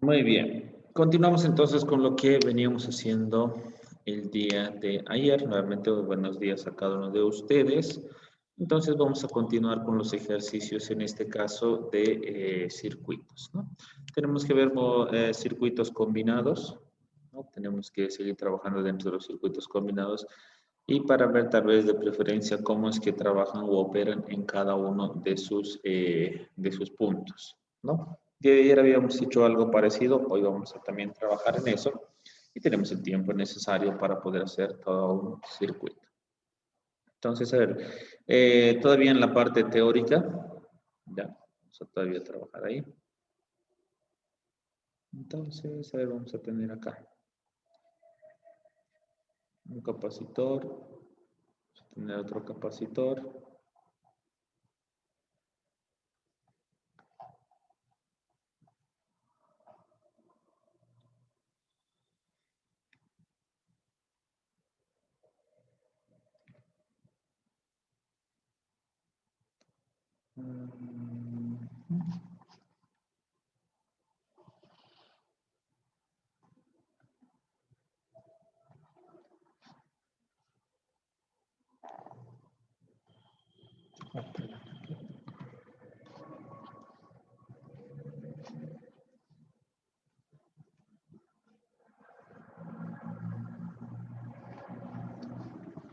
Muy bien. Continuamos entonces con lo que veníamos haciendo el día de ayer. Nuevamente, buenos días a cada uno de ustedes. Entonces, vamos a continuar con los ejercicios, en este caso, de circuitos, ¿no? Tenemos que ver circuitos combinados, ¿no? Tenemos que seguir trabajando dentro de los circuitos combinados y para ver tal vez de preferencia cómo es que trabajan o operan en cada uno de sus puntos, ¿no? De ayer habíamos hecho algo parecido, hoy vamos a también trabajar en eso y tenemos el tiempo necesario para poder hacer todo un circuito. Entonces, a ver, todavía en la parte teórica, ya, vamos a todavía trabajar ahí. Entonces, a ver, vamos a tener acá un capacitor, vamos a tener otro capacitor.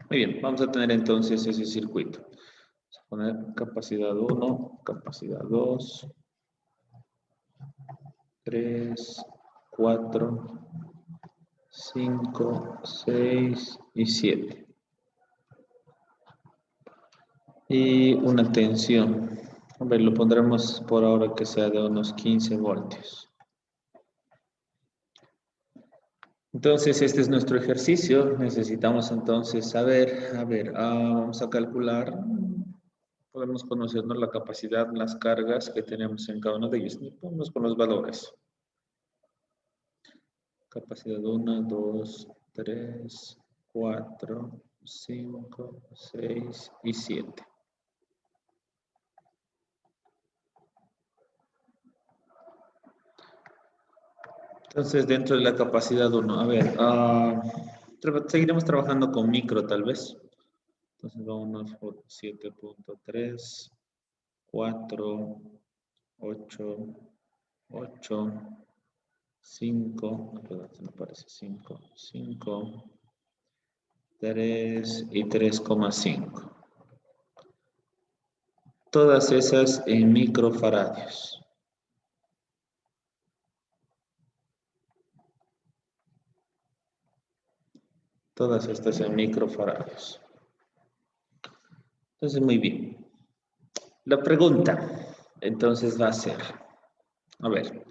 Muy bien, vamos a tener entonces ese circuito. Vamos a poner capacidad 1, capacidad 2, 3, 4, 5, 6 y 7. Y una tensión. A ver, lo pondremos por ahora que sea de unos 15 voltios. Entonces, este es nuestro ejercicio. Necesitamos entonces saber, a ver, vamos a calcular. Podemos conocernos la capacidad, las cargas que tenemos en cada uno de ellos. Vamos con los valores. Capacidad 1, 2, 3, 4, 5, 6 y 7. Entonces, dentro de la capacidad 1, a ver, seguiremos trabajando con micro tal vez. Entonces, vamos por 7.3, 4, 8, 8, 5, perdón, se me parece 5, 5, 3 y 3,5. Todas esas en microfaradios. Todas estas en microfaradios. Entonces, muy bien. La pregunta, entonces, va a ser, a ver,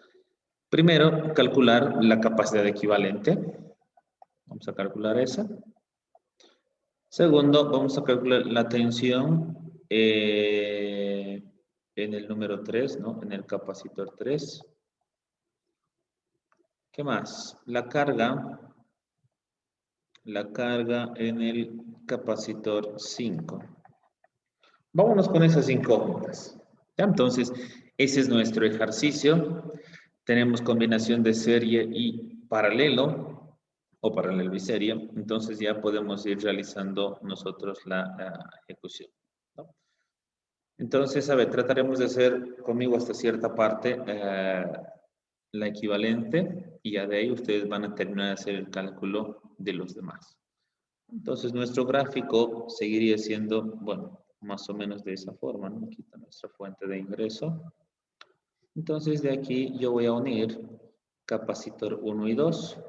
primero, calcular la capacidad equivalente. Vamos a calcular esa. Segundo, vamos a calcular la tensión en el número 3, ¿no? En el capacitor 3. ¿Qué más? La carga en el capacitor 5. Vámonos con esas incógnitas. ¿Ya? Entonces, ese es nuestro ejercicio. Tenemos combinación de serie y paralelo o paralelo y serie. Entonces ya podemos ir realizando nosotros la ejecución, ¿no? Entonces, a ver, trataremos de hacer conmigo hasta cierta parte la equivalente y ya de ahí ustedes van a terminar de hacer el cálculo de los demás. Entonces, nuestro gráfico seguiría siendo, bueno, más o menos de esa forma, ¿no? Aquí está nuestra fuente de ingreso. Entonces, de aquí yo voy a unir capacitor 1 y 2,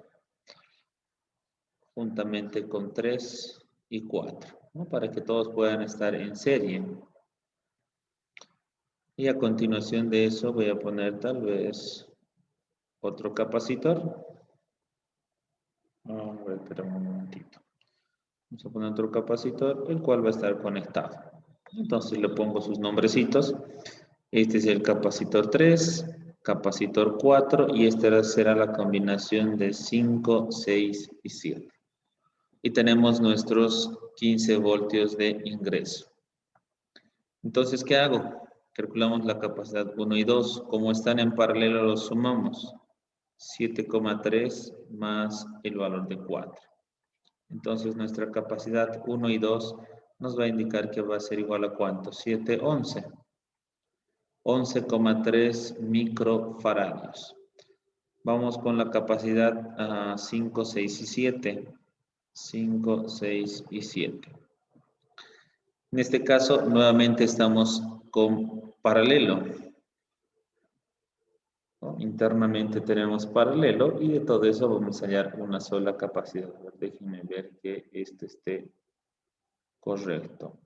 juntamente con 3 y 4, ¿no? Para que todos puedan estar en serie. Y a continuación de eso voy a poner tal vez otro capacitor. A ver, espera un momentito. Vamos a poner otro capacitor, el cual va a estar conectado. Entonces le pongo sus nombrecitos. Este es el capacitor 3, capacitor 4 y esta será la combinación de 5, 6 y 7. Y tenemos nuestros 15 voltios de ingreso. Entonces, ¿qué hago? Calculamos la capacidad 1 y 2. Como están en paralelo, los sumamos. 7,3 más el valor de 4. Entonces nuestra capacidad 1 y 2 nos va a indicar que va a ser igual a ¿cuánto? 7, 11. 11,3 microfaradios. Vamos con la capacidad 5, 6 y 7. 5, 6 y 7. En este caso, nuevamente estamos con paralelo, ¿no? Internamente tenemos paralelo y de todo eso vamos a hallar una sola capacidad. A ver, déjenme ver que esto esté correcto.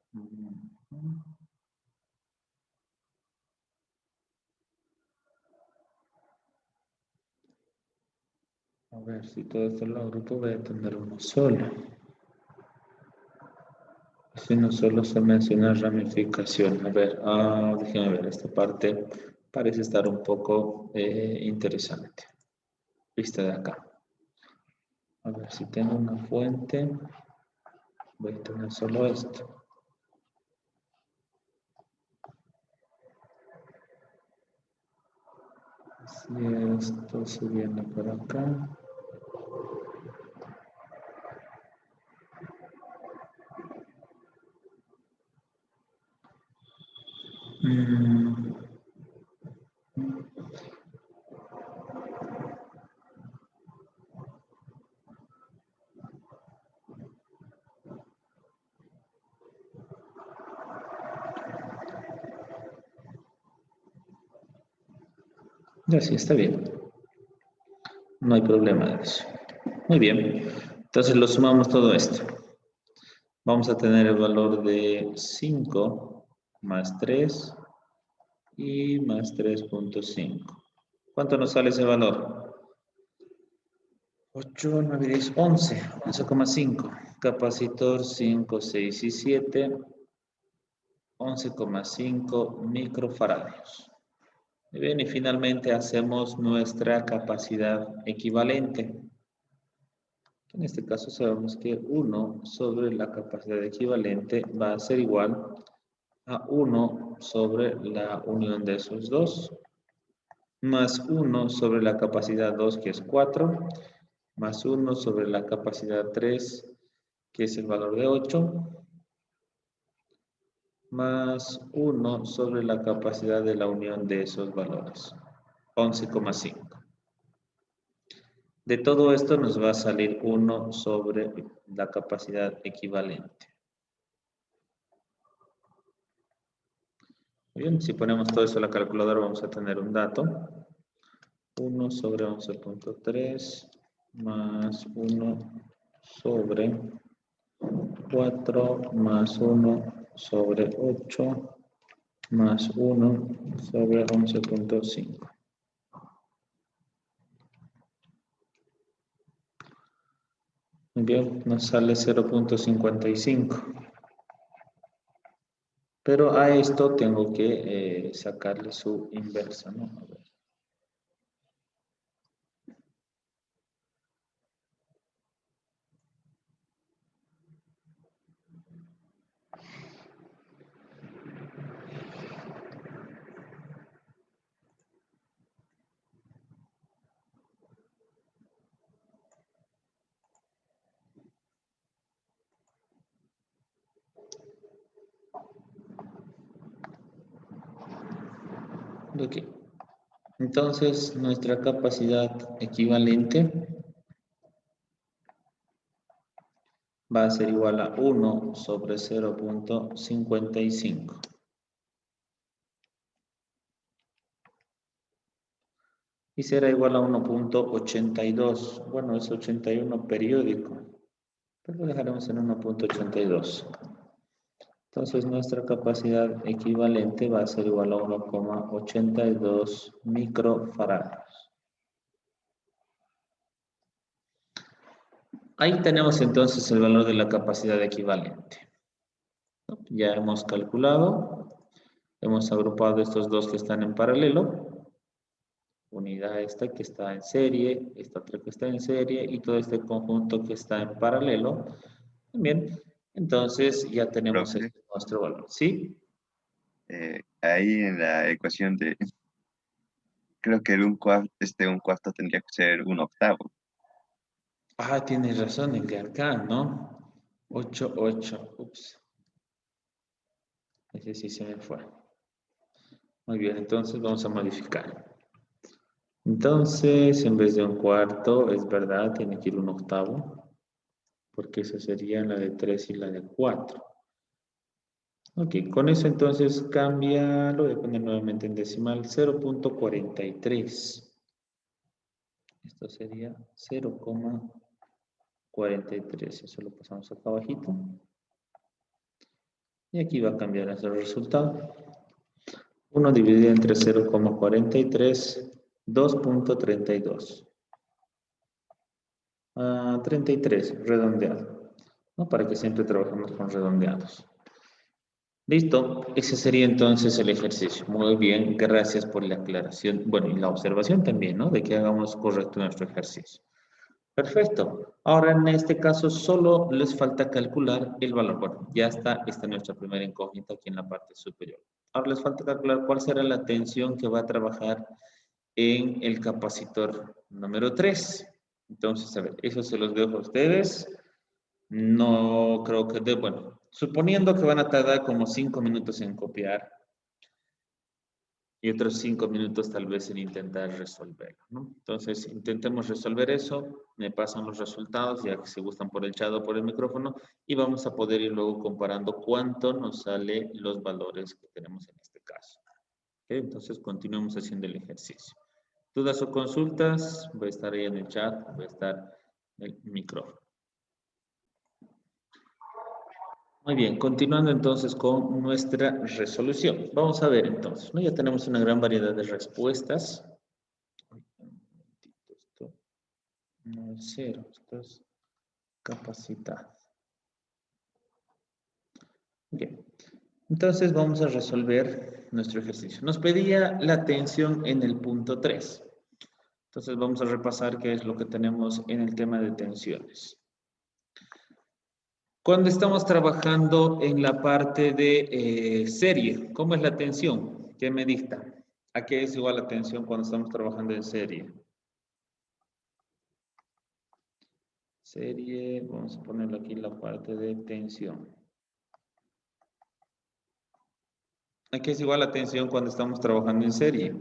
A ver si todo esto lo agrupo, voy a tener uno solo. Si no solo se menciona ramificación. A ver, déjenme ver, esta parte parece estar un poco interesante. Vista de acá. A ver si tengo una fuente. Voy a tener solo esto. Si esto se viene por acá. Ya sí, está bien. No hay problema de eso. Muy bien. Entonces lo sumamos todo esto. Vamos a tener el valor de 5 más 3 y más 3,5. ¿Cuánto nos sale ese valor? 8, 9, 10, 11. 11,5. Capacitor 5, 6 y 7. 11,5 microfaradios. Muy bien, y finalmente hacemos nuestra capacidad equivalente. En este caso sabemos que 1 sobre la capacidad equivalente va a ser igual a 1 sobre la unión de esos dos, más 1 sobre la capacidad 2, que es 4, más 1 sobre la capacidad 3, que es el valor de 8, más 1 sobre la capacidad de la unión de esos valores, 11,5. De todo esto nos va a salir 1 sobre la capacidad equivalente. Bien, si ponemos todo eso a la calculadora vamos a tener un dato. 1 sobre 11,3 más 1 sobre 4 más 1 sobre 8 más 1 sobre 11,5. Muy bien, nos sale 0,55. Pero a esto tengo que sacarle su inversa, ¿no? A ver. Ok. Entonces, nuestra capacidad equivalente va a ser igual a 1 sobre 0,55. Y será igual a 1,82. Bueno, es 81 periódico, pero lo dejaremos en 1,82. Entonces, nuestra capacidad equivalente va a ser igual a 1,82 microfaradios. Ahí tenemos entonces el valor de la capacidad equivalente. Ya hemos calculado, hemos agrupado estos dos que están en paralelo. Unidad esta que está en serie, esta otra que está en serie y todo este conjunto que está en paralelo. Bien, entonces ya tenemos Profe, nuestro valor, ¿sí? ahí en la ecuación de creo que un cuarto tendría que ser un octavo. Ah, tienes razón, el de acá, ¿no? 8, 8. Ups. Ese sí se me fue. Muy bien, entonces vamos a modificar. Entonces, en vez de un cuarto, es verdad, tiene que ir un octavo, porque esa sería la de 3 y la de 4. Ok, con eso entonces cambia, lo voy a poner nuevamente en decimal, 0.43. Esto sería 0,43. Eso lo pasamos acá abajito. Y aquí va a cambiar ese resultado. 1 dividido entre 0,43, 2.32. 33, redondeado. ¿No? Para que siempre trabajemos con redondeados. Listo, ese sería entonces el ejercicio. Muy bien, gracias por la aclaración. Bueno, y la observación también, ¿no? De que hagamos correcto nuestro ejercicio. Perfecto. Ahora en este caso solo les falta calcular el valor. Bueno, ya está, esta es nuestra primera incógnita aquí en la parte superior. Ahora les falta calcular cuál será la tensión que va a trabajar en el capacitor número 3. Entonces, a ver, eso se los dejo a ustedes. No creo que, bueno, suponiendo que van a tardar como 5 minutos en copiar y otros 5 minutos tal vez en intentar resolverlo, ¿no? Entonces, intentemos resolver eso, me pasan los resultados, ya que se gustan por el chat o por el micrófono, y vamos a poder ir luego comparando cuánto nos sale los valores que tenemos en este caso. ¿Okay? Entonces, continuemos haciendo el ejercicio. ¿Dudas o consultas? Voy a estar ahí en el chat, voy a estar en el micrófono. Muy bien, continuando entonces con nuestra resolución. Vamos a ver entonces, ¿no? Ya tenemos una gran variedad de respuestas. Esto no es cero, esto es capacidad. Bien, entonces vamos a resolver nuestro ejercicio. Nos pedía la tensión en el punto 3. Entonces vamos a repasar qué es lo que tenemos en el tema de tensiones. Cuando estamos trabajando en la parte de serie, ¿cómo es la tensión? ¿Qué me dicta? ¿A qué es igual la tensión cuando estamos trabajando en serie? Serie, vamos a ponerlo aquí la parte de tensión. ¿A qué es igual la tensión cuando estamos trabajando en serie?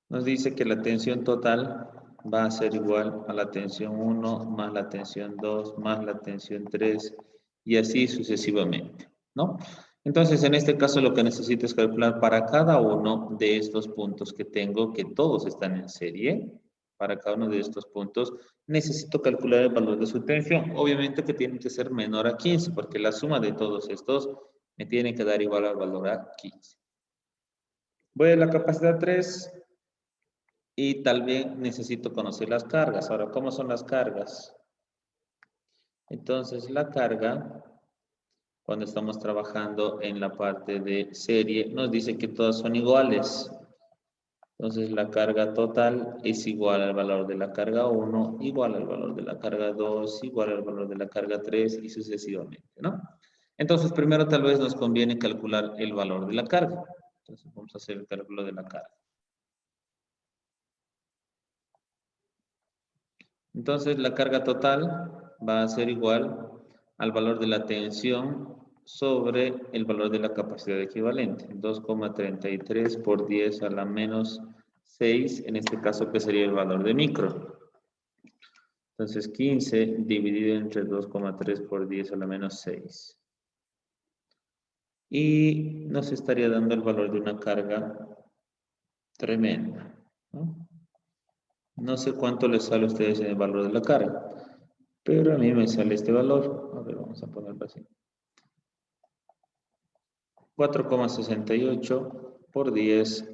Nos dice que la tensión total va a ser igual a la tensión 1 más la tensión 2 más la tensión 3 y así sucesivamente, ¿no? Entonces, en este caso lo que necesito es calcular para cada uno de estos puntos que tengo, que todos están en serie, para cada uno de estos puntos, necesito calcular el valor de su tensión. Obviamente que tiene que ser menor a 15, porque la suma de todos estos me tiene que dar igual al valor a 15. Voy a la capacidad 3. Y tal vez necesito conocer las cargas. Ahora, ¿cómo son las cargas? Entonces, la carga, cuando estamos trabajando en la parte de serie, nos dice que todas son iguales. Entonces, la carga total es igual al valor de la carga 1, igual al valor de la carga 2, igual al valor de la carga 3 y sucesivamente, ¿no? Entonces, primero tal vez nos conviene calcular el valor de la carga. Entonces, vamos a hacer el cálculo de la carga. Entonces, la carga total va a ser igual al valor de la tensión sobre el valor de la capacidad equivalente. 2,33 por 10 a la menos 6, en este caso, que sería el valor de micro. Entonces, 15 dividido entre 2,3 por 10 a la menos 6. Y nos estaría dando el valor de una carga tremenda, ¿no? No sé cuánto les sale a ustedes en el valor de la carga, pero a mí me sale este valor. A ver, vamos a ponerlo así. 4,68 por 10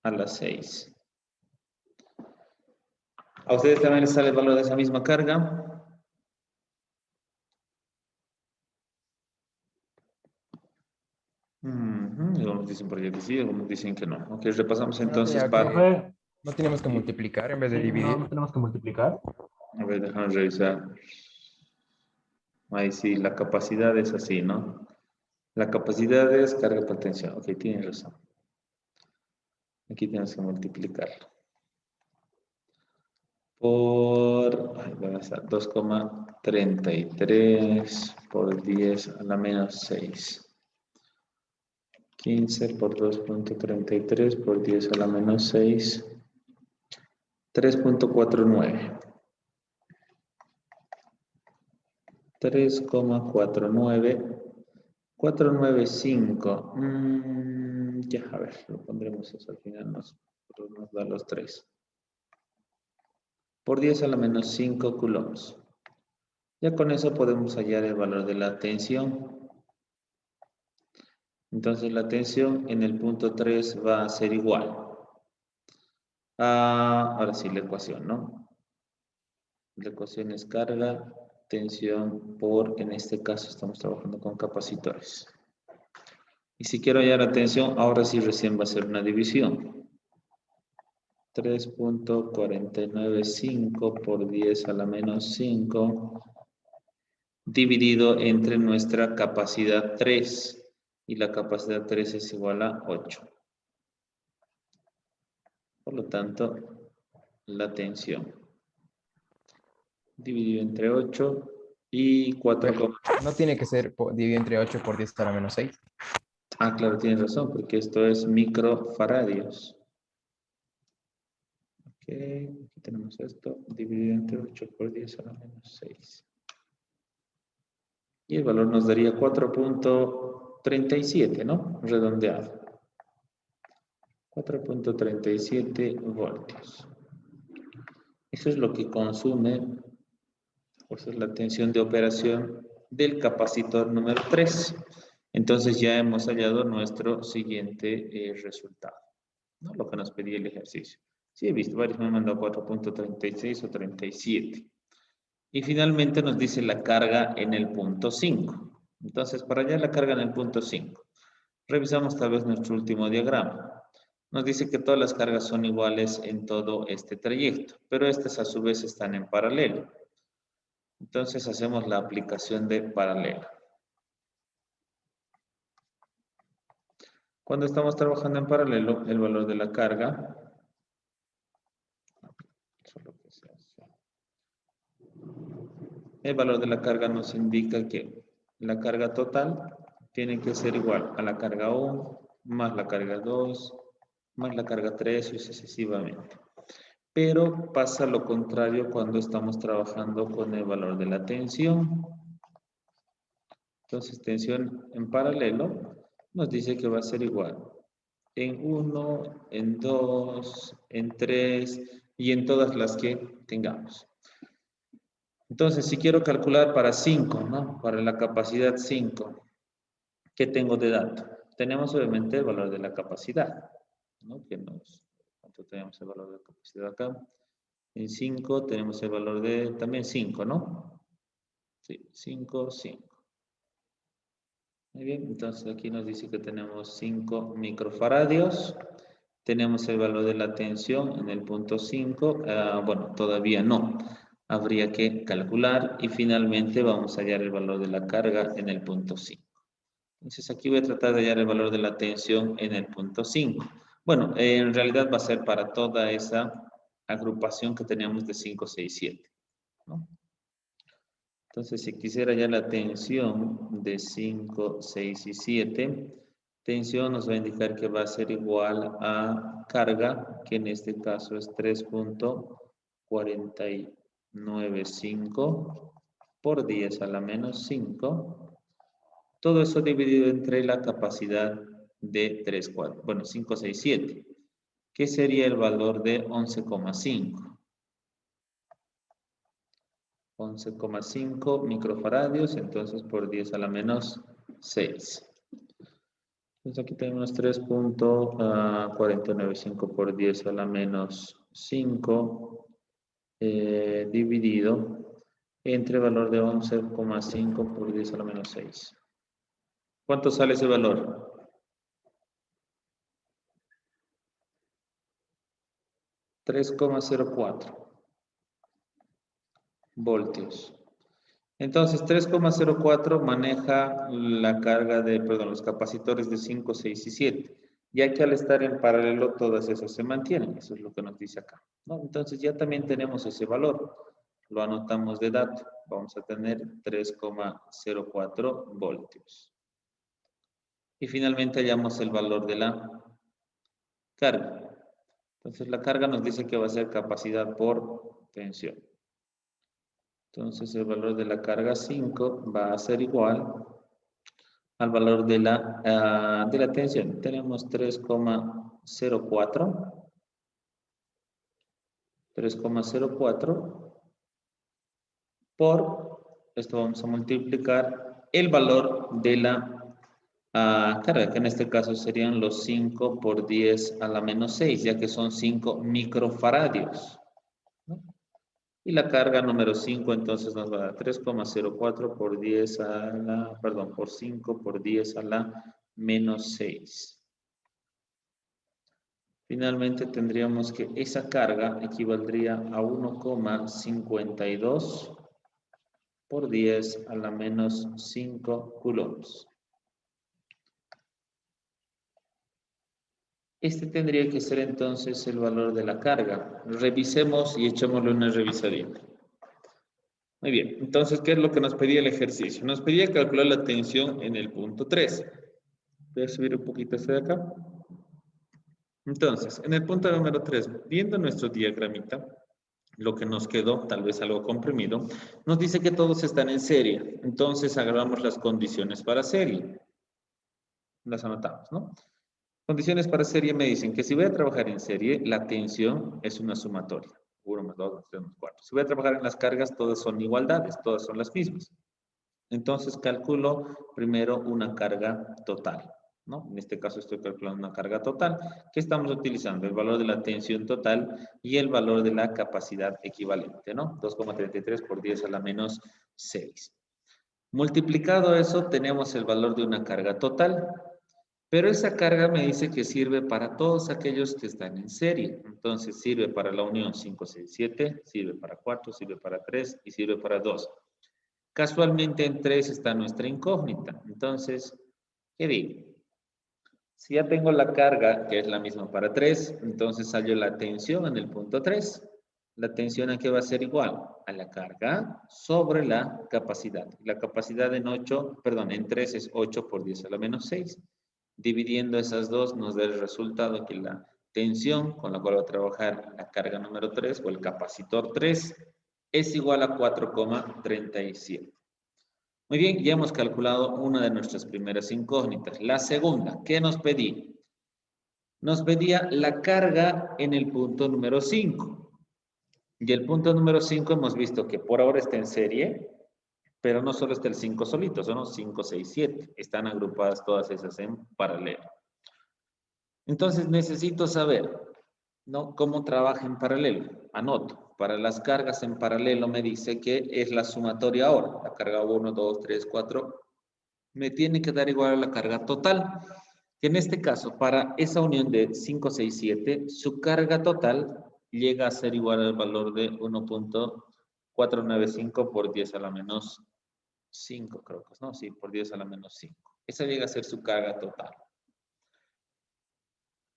a la 6. ¿A ustedes también les sale el valor de esa misma carga? Algunos dicen por ahí que sí, algunos dicen que no. Ok, repasamos entonces para... Profe, ¿no tenemos que multiplicar en vez de dividir? No tenemos que multiplicar. A ver, déjame revisar. Ahí sí, la capacidad es así, ¿no? La capacidad es carga por tensión. Ok, tienen razón. Aquí tenemos que multiplicarlo. Por, ahí va a estar, 2,33 por 10 a la menos 6. 15 por 2,33 por 10 a la menos 6. 3,49. 3,49. 495. Ya, a ver, lo pondremos eso al final, nos da los 3. Por 10 a la menos 5 coulombs. Ya con eso podemos hallar el valor de la tensión. Entonces la tensión en el punto 3 va a ser igual. Ahora sí, la ecuación, ¿no? La ecuación es carga, tensión por, en este caso estamos trabajando con capacitores. Y si quiero hallar la tensión, ahora sí recién va a ser una división. 3,495 por 10 a la menos 5 dividido entre nuestra capacidad 3 y la capacidad 3 es igual a 8. Por lo tanto, la tensión dividido entre 8 y 4. Pero no tiene que ser dividido entre 8 por 10 a la menos 6. Ah, claro, tienes razón, porque esto es microfaradios. Ok, aquí tenemos esto, dividido entre 8 por 10 a la menos 6. Y el valor nos daría 4,37, ¿no? Redondeado. 4,37 voltios. Eso es lo que consume, o sea, la tensión de operación del capacitor número 3. Entonces ya hemos hallado nuestro siguiente resultado, ¿no? Lo que nos pedía el ejercicio. Sí, he visto, varios me han mandado 4,36 o 37. Y finalmente nos dice la carga en el punto 5. Entonces, para hallar la carga en el punto 5, revisamos tal vez nuestro último diagrama. Nos dice que todas las cargas son iguales en todo este trayecto, pero estas a su vez están en paralelo. Entonces hacemos la aplicación de paralelo. Cuando estamos trabajando en paralelo, el valor de la carga, el valor de la carga nos indica que la carga total tiene que ser igual a la carga 1 más la carga 2 más la carga 3 y sucesivamente. Pero pasa lo contrario cuando estamos trabajando con el valor de la tensión. Entonces, tensión en paralelo nos dice que va a ser igual en 1, en 2, en 3 y en todas las que tengamos. Entonces, si quiero calcular para 5, ¿no? Para la capacidad 5, ¿qué tengo de dato? Tenemos obviamente el valor de la capacidad, ¿no? ¿Cuánto tenemos el valor de la capacidad acá? En 5 tenemos el valor de también 5, ¿no? Sí, 5, 5. Muy bien, entonces aquí nos dice que tenemos 5 microfaradios. Tenemos el valor de la tensión en el punto 5. Bueno, todavía no. Habría que calcular y finalmente vamos a hallar el valor de la carga en el punto 5. Entonces aquí voy a tratar de hallar el valor de la tensión en el punto 5. Bueno, en realidad va a ser para toda esa agrupación que teníamos de 5, 6, 7, ¿no? Entonces, si quisiera hallar la tensión de 5, 6 y 7, tensión nos va a indicar que va a ser igual a carga, que en este caso es 3,495 por 10 a la menos 5. Todo eso dividido entre la capacidad de 3, 4, bueno, 5, 6, 7, que sería el valor de 11,5. 11,5 microfaradios, entonces por 10 a la menos 6. Entonces aquí tenemos 3,495 por 10 a la menos 5 dividido entre valor de 11,5 por 10 a la menos 6. ¿Cuánto sale ese valor? 3,04 voltios. Entonces, 3,04 maneja la carga de, perdón, los capacitores de 5, 6 y 7. ya que al estar en paralelo todas esas se mantienen. Eso es lo que nos dice acá, ¿no? Entonces ya también tenemos ese valor. Lo anotamos de dato. Vamos a tener 3,04 voltios. Y finalmente hallamos el valor de la carga. Entonces la carga nos dice que va a ser capacidad por tensión. Entonces el valor de la carga 5 va a ser igual al valor de la tensión. Tenemos 3,04 por, esto vamos a multiplicar el valor de la carga, que en este caso serían los 5 por 10 a la menos 6, ya que son 5 microfaradios, ¿no? Y la carga número 5 entonces nos va a dar 3,04 por 10 a la, perdón, por 5 por 10 a la menos 6. Finalmente tendríamos que esa carga equivaldría a 1,52 por 10 a la menos 5 coulombs. Este tendría que ser entonces el valor de la carga. Revisemos y echémosle una revisadita. Muy bien, entonces, ¿qué es lo que nos pedía el ejercicio? Nos pedía calcular la tensión en el punto 3. Voy a subir un poquito este de acá. Entonces, en el punto número 3, viendo nuestro diagramita, lo que nos quedó, tal vez algo comprimido, nos dice que todos están en serie. Entonces, agarramos las condiciones para serie. Las anotamos, ¿no? Condiciones para serie me dicen que si voy a trabajar en serie, la tensión es una sumatoria. 1 más 2 más 3 más 4. Si voy a trabajar en las cargas, todas son igualdades, todas son las mismas. Entonces calculo primero una carga total, ¿no? En este caso estoy calculando una carga total. ¿Qué estamos utilizando? El valor de la tensión total y el valor de la capacidad equivalente, ¿no? 2,33 por 10 a la menos 6. Multiplicado eso, tenemos el valor de una carga total. Pero esa carga me dice que sirve para todos aquellos que están en serie. Entonces sirve para la unión 5, 6, 7, sirve para 4, sirve para 3 y sirve para 2. Casualmente en 3 está nuestra incógnita. Entonces, ¿qué digo? Si ya tengo la carga, que es la misma para 3, entonces hallo la tensión en el punto 3. La tensión aquí va a ser igual a la carga sobre la capacidad. La capacidad en 3 es 8 por 10 a la menos 6. Dividiendo esas dos nos da el resultado que la tensión con la cual va a trabajar la carga número 3 o el capacitor 3 es igual a 4,37. Muy bien, ya hemos calculado una de nuestras primeras incógnitas. La segunda, ¿qué nos pedía? Nos pedía la carga en el punto número 5. Y el punto número 5 hemos visto que por ahora está en serie, pero no solo está el 5 solito, son los 5, 6, 7. Están agrupadas todas esas en paralelo. Entonces necesito saber, ¿no?, cómo trabaja en paralelo. Anoto, para las cargas en paralelo me dice que es la sumatoria ahora. La carga 1, 2, 3, 4 me tiene que dar igual a la carga total. Que en este caso, para esa unión de 5, 6, 7, su carga total llega a ser igual al valor de 1,495 por 10 a la menos 5, creo que es, ¿no? Sí, por 10 a la menos 5. Esa llega a ser su carga total.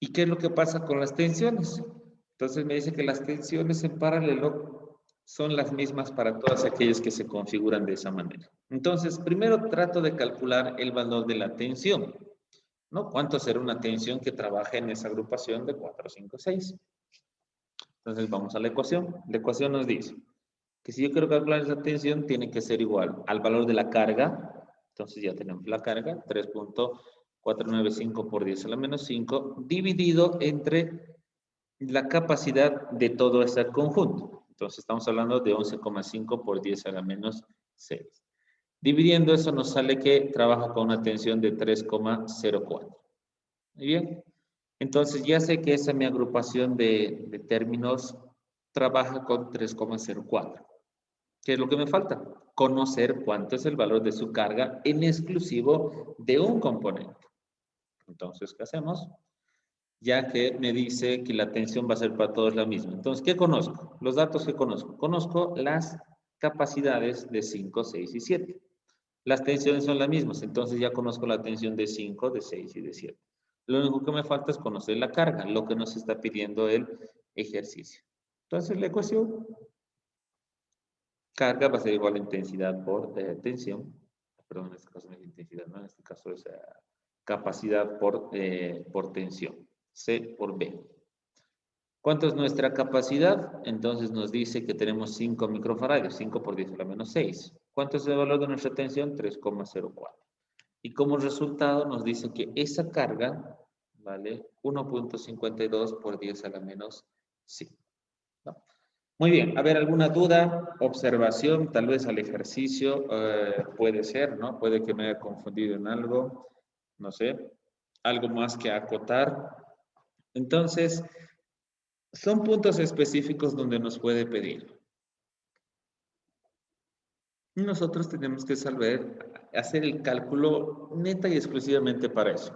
¿Y qué es lo que pasa con las tensiones? Entonces me dice que las tensiones en paralelo son las mismas para todas aquellas que se configuran de esa manera. Entonces, primero trato de calcular el valor de la tensión, ¿no? ¿Cuánto será una tensión que trabaje en esa agrupación de 4, 5, 6? Entonces vamos a la ecuación. La ecuación nos dice que si yo quiero calcular esa tensión, tiene que ser igual al valor de la carga. Entonces ya tenemos la carga, 3,495 por 10 a la menos 5, dividido entre la capacidad de todo ese conjunto. Entonces estamos hablando de 11,5 por 10 a la menos 6. Dividiendo eso nos sale que trabaja con una tensión de 3,04. Muy bien. Entonces ya sé que esa mi agrupación de términos trabaja con 3,04. ¿Qué es lo que me falta? Conocer cuánto es el valor de su carga en exclusivo de un componente. Entonces, ¿qué hacemos? Ya que me dice que la tensión va a ser para todos la misma. Entonces, ¿qué conozco? Los datos que conozco. Conozco las capacidades de 5, 6 y 7. Las tensiones son las mismas, entonces ya conozco la tensión de 5, de 6 y de 7. Lo único que me falta es conocer la carga, lo que nos está pidiendo el ejercicio. Entonces, la ecuación carga va a ser igual a intensidad por tensión. Perdón, en este caso no es intensidad, ¿no? En este caso es capacidad por tensión. C por B. ¿Cuánto es nuestra capacidad? Entonces nos dice que tenemos 5 microfarads, 5 por 10 a la menos 6. ¿Cuánto es el valor de nuestra tensión? 3,04. Y como resultado nos dice que esa carga vale 1.52 por 10 a la menos 5. ¿No? Muy bien, a ver, ¿alguna duda, observación, tal vez al ejercicio? Puede ser, ¿no? Puede que me haya confundido en algo, no sé, algo más que acotar. Entonces, son puntos específicos donde nos puede pedir. Y nosotros tenemos que saber hacer el cálculo neta y exclusivamente para eso.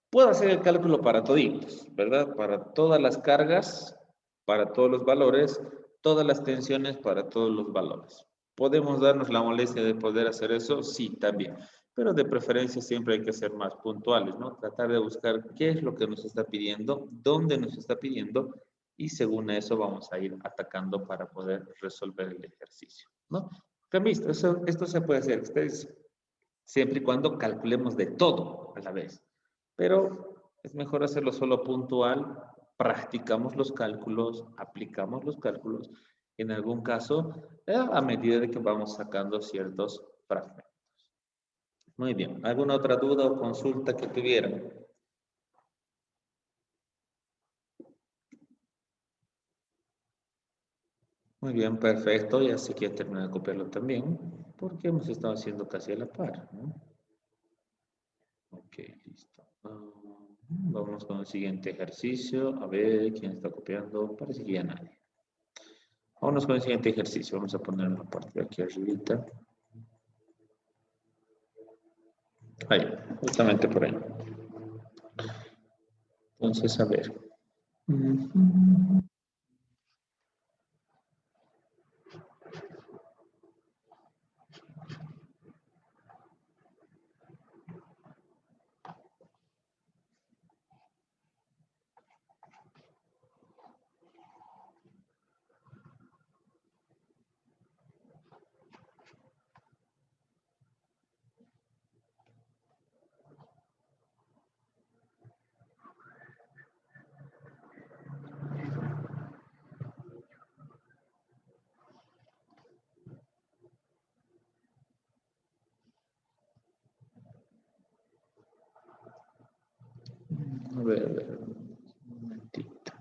Puedo hacer el cálculo para toditos, ¿verdad? Para todas las cargas, para todos los valores, todas las tensiones para todos los valores. ¿Podemos darnos la molestia de poder hacer eso? Sí, también. Pero de preferencia siempre hay que ser más puntuales, ¿no? Tratar de buscar qué es lo que nos está pidiendo, dónde nos está pidiendo, y según eso vamos a ir atacando para poder resolver el ejercicio, ¿no? ¿Han visto? Esto se puede hacer, ustedes, siempre y cuando calculemos de todo a la vez. Pero es mejor hacerlo solo puntual, practicamos los cálculos, aplicamos los cálculos, en algún caso, a medida de que vamos sacando ciertos fragmentos. Muy bien, ¿alguna otra duda o consulta que tuvieran? Muy bien, perfecto, ya sé que ya terminé de copiarlo también, porque hemos estado haciendo casi a la par, ¿no? Ok, listo. Vamos con el siguiente ejercicio. A ver, ¿quién está copiando? Parece que ya nadie. Vámonos con el siguiente ejercicio. Vamos a poner una parte de aquí arribita. Ahí, justamente por ahí. Entonces, a ver. A ver, un momentito.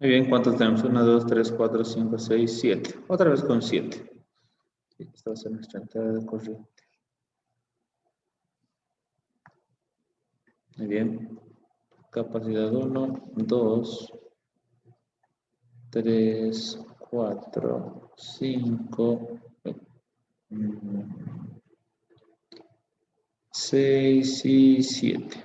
Muy bien, ¿cuántos tenemos? 1, 2, 3, 4, 5, 6, 7. Otra vez con 7. Esta va a ser nuestra entrada de corriente. Muy bien. Capacidad 1, 2, 3, 4, 5, 6 y 7.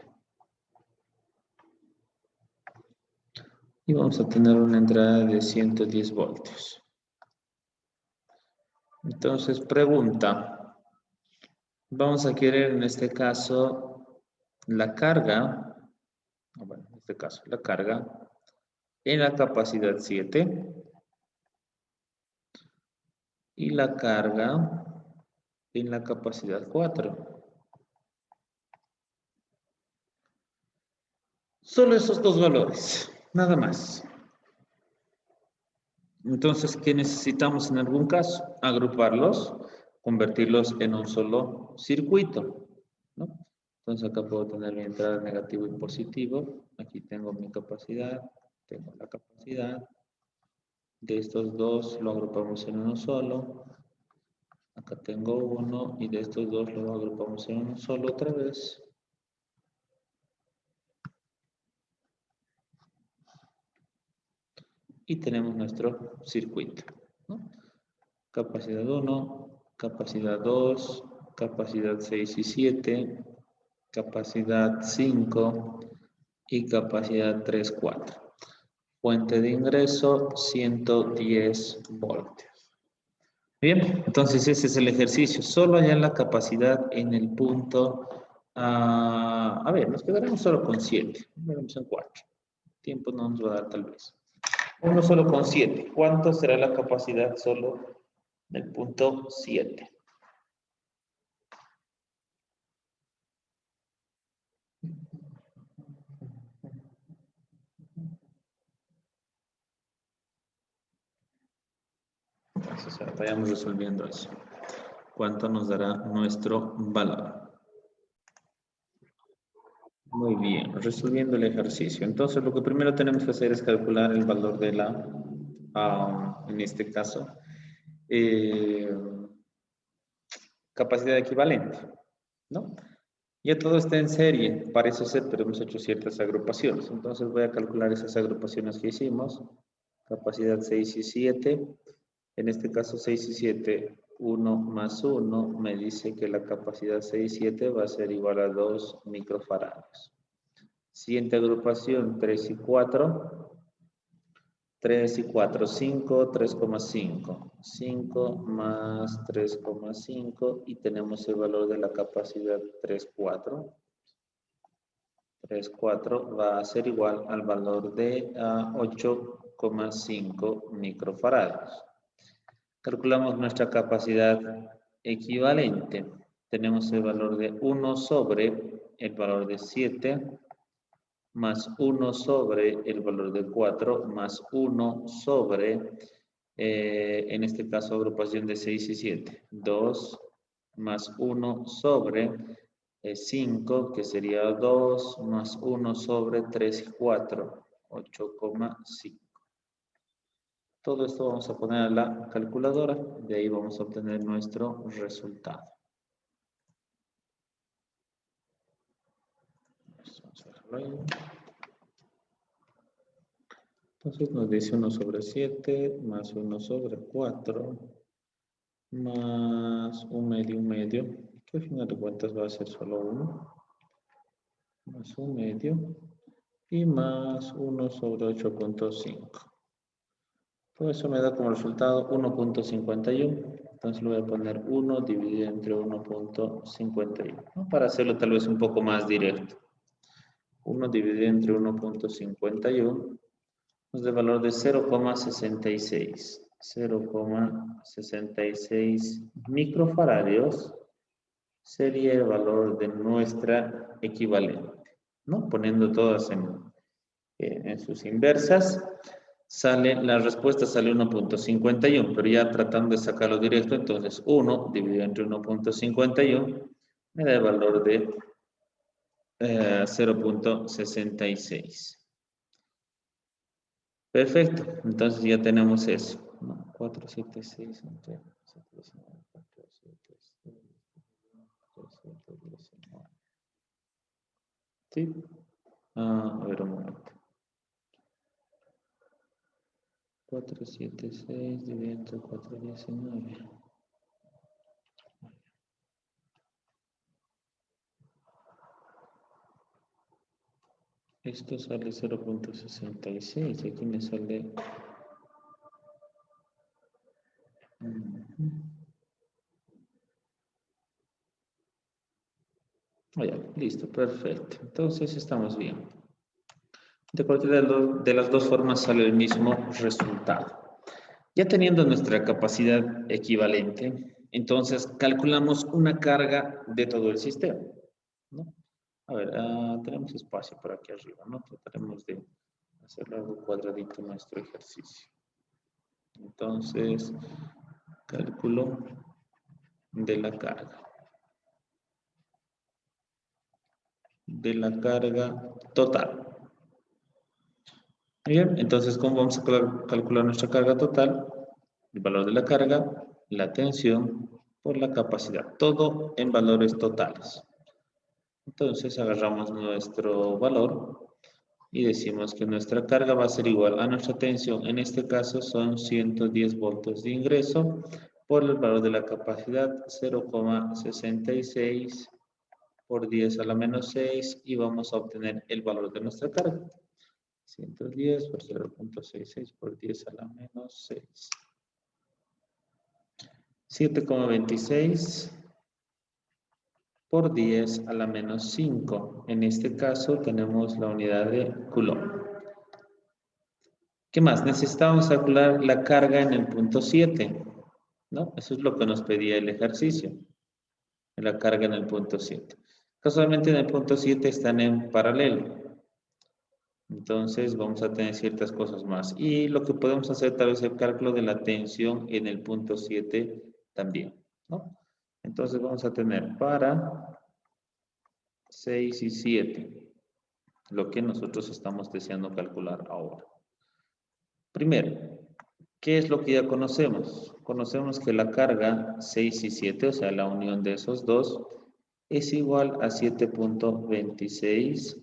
Y vamos a tener una entrada de 110 voltios. Entonces, pregunta. Vamos a querer en este caso la carga, bueno, en este caso la carga en la capacidad 7 y la carga en la capacidad 4. Solo esos dos valores, nada más. Entonces, ¿qué necesitamos en algún caso? Agruparlos, convertirlos en un solo circuito, ¿no? Entonces acá puedo tener mi entrada negativo y positivo. Aquí tengo mi capacidad, tengo la capacidad. De estos dos lo agrupamos en uno solo. Acá tengo uno y de estos dos lo agrupamos en uno solo otra vez. y tenemos nuestro circuito, ¿no? Capacidad 1, capacidad 2, capacidad 6 y 7, capacidad 5 y capacidad 3, 4. Fuente de ingreso 110 voltios. Bien, entonces ese es el ejercicio. Solo allá en la capacidad en el punto... a ver, nos quedaremos solo con 7. Veremos en 4. Tiempo no nos va a dar tal vez. Uno solo con 7. ¿Cuánto será la capacidad solo del punto 7? Entonces, vayamos resolviendo eso. ¿Cuánto nos dará nuestro valor? Muy bien, resolviendo el ejercicio. Entonces, lo que primero tenemos que hacer es calcular el valor de la, en este caso, capacidad equivalente, ¿no? Ya todo está en serie, parece ser, pero hemos hecho ciertas agrupaciones. Entonces, voy a calcular esas agrupaciones que hicimos. Capacidad 6 y 7. En este caso, 6 y 7, 1 más 1, me dice que la capacidad 6 y 7 va a ser igual a 2 microfarados. Siguiente agrupación, 3 y 4. 3 y 4, 5, 3,5. 5 más 3,5 y tenemos el valor de la capacidad 3,4. 3,4 va a ser igual al valor de 8,5 microfarados. Calculamos nuestra capacidad equivalente. Tenemos el valor de 1 sobre el valor de 7, más 1 sobre el valor de 4, más 1 sobre, en este caso, agrupación de 6 y 7. 2 más 1 sobre 5, que sería 2, más 1 sobre 3 y 4, 8,5. Todo esto vamos a poner a la calculadora, de ahí vamos a obtener nuestro resultado. Entonces nos dice 1 sobre 7, más 1 sobre 4, más un medio, que al final de cuentas va a ser solo 1, más un medio, y más 1 sobre 8,5. Todo eso me da como resultado 1,51. Entonces le voy a poner 1 dividido entre 1,51, ¿no? Para hacerlo tal vez un poco más directo. 1 dividido entre 1,51 nos da el valor de 0,66. 0,66 microfarados sería el valor de nuestra equivalente, ¿no? Poniendo todas en sus inversas, la respuesta sale 1,51, pero ya tratando de sacarlo directo, entonces 1 dividido entre 1,51 me da el valor de 0,66. Perfecto, entonces ya tenemos eso. 476 entre 476. ¿Sí? A ver un momento. 476 dividido entre 419. Esto sale 0,66. Aquí me sale... Ya, listo, perfecto. Entonces estamos bien. De cualquiera de las dos formas sale el mismo resultado. Ya teniendo nuestra capacidad equivalente, entonces calculamos una carga de todo el sistema, ¿no? A ver, tenemos espacio por aquí arriba, ¿no? Trataremos de hacer algo cuadradito nuestro ejercicio. Entonces, cálculo de la carga. De la carga total. Bien, entonces, ¿cómo vamos a calcular nuestra carga total? El valor de la carga, la tensión por la capacidad. Todo en valores totales. Entonces, agarramos nuestro valor Y decimos que nuestra carga va a ser igual a nuestra tensión. En este caso son 110 voltios de ingreso por el valor de la capacidad 0,66 por 10 a la menos 6 y vamos a obtener el valor de nuestra carga. 110 por 0,66 por 10 a la menos 6. 7,26 por 10 a la menos 5. En este caso tenemos la unidad de Coulomb. ¿Qué más? Necesitábamos calcular la carga en el punto 7. ¿No? Eso es lo que nos pedía el ejercicio. La carga en el punto 7. Casualmente en el punto 7 están en paralelo. Entonces vamos a tener ciertas cosas más. Y lo que podemos hacer tal vez el cálculo de la tensión en el punto 7 también, ¿no? Entonces vamos a tener para 6 y 7, lo que nosotros estamos deseando calcular ahora. Primero, ¿qué es lo que ya conocemos? Conocemos que la carga 6 y 7, o sea, la unión de esos dos, es igual a 7.26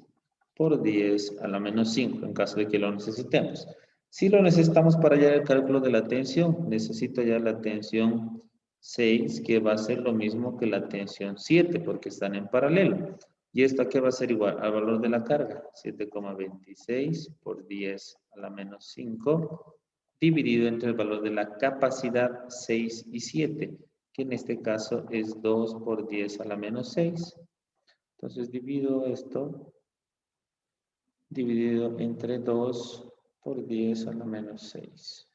por 10 a la menos 5, en caso de que lo necesitemos. Si lo necesitamos para hallar el cálculo de la tensión, necesito hallar la tensión 6, que va a ser lo mismo que la tensión 7, porque están en paralelo. ¿Y esto a qué va a ser igual? Al valor de la carga, 7,26 por 10 a la menos 5, dividido entre el valor de la capacidad 6 y 7, que en este caso es 2 por 10 a la menos 6. Entonces divido esto, dividido entre 2 por 10 a la menos 6.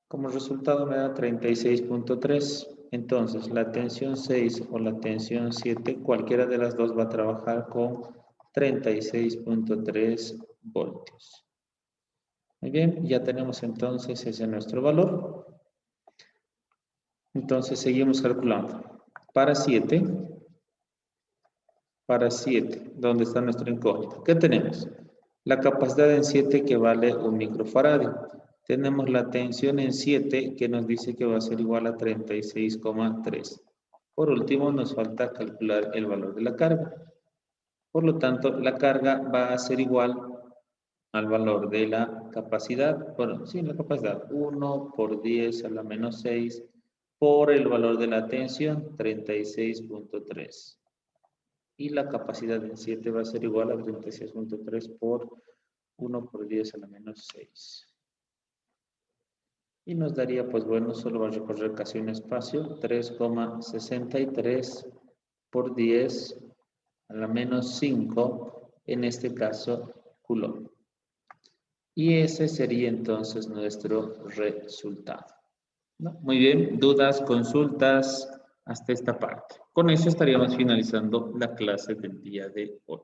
Como resultado me da 36.3. Entonces, la tensión 6 o la tensión 7, cualquiera de las dos va a trabajar con 36.3 voltios. Muy bien, ya tenemos entonces ese nuestro valor. Entonces, seguimos calculando. Para 7, ¿dónde está nuestro incógnito? ¿Qué tenemos? La capacidad en 7 que vale 1 microfarad. Tenemos la tensión en 7 que nos dice que va a ser igual a 36,3. Por último, nos falta calcular el valor de la carga. Por lo tanto, la carga va a ser igual al valor de la capacidad. Bueno, sí, la capacidad. 1 por 10 a la menos 6 por el valor de la tensión, 36.3. Y la capacidad en 7 va a ser igual a 36.3 por 1 por 10 a la menos 6. Y nos daría, pues bueno, solo va a recorrer casi un espacio, 3,63 por 10 a la menos 5, en este caso, Coulomb. Y ese sería entonces nuestro resultado, ¿no? Muy bien, dudas, consultas hasta esta parte. Con eso estaríamos finalizando la clase del día de hoy.